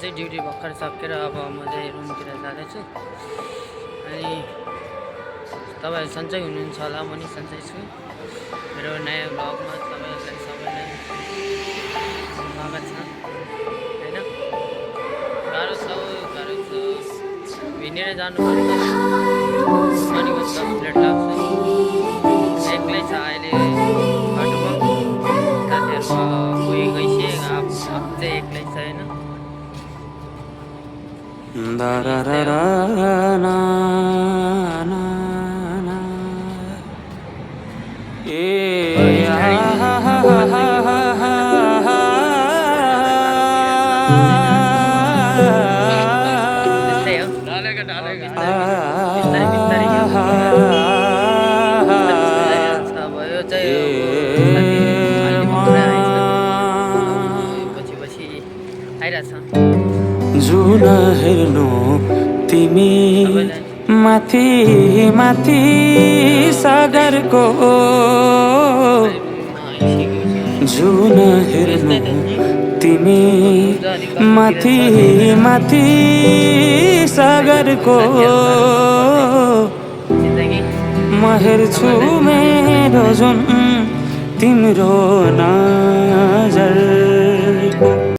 चाहिँ ड्युटी भर्खर सकेर अब म चाहिँ रुमतिर जाँदैछु। अनि तपाईहरु सन्चै हुनुहुन्छ होला, म नि सन्चै छु। मेरो नयाँ भ्लगमा तपाईहरुलाई सबैलाई स्वागत छ हैन। गाह्रो छ हिँडेर जानुपर्छ, अनि 10 मिनेट लाग्छ। एक्लै छ अहिले बाटोमा, साथीहरु गइसके आफू चाहिँ एक्लै छ हैन। जुन हेर्नु तिमी माथि माथि सागरको, जुन हेर्नु तिमी माथि माथि सागरको, म हेर्छु मेरो जुन तिम्रो नजर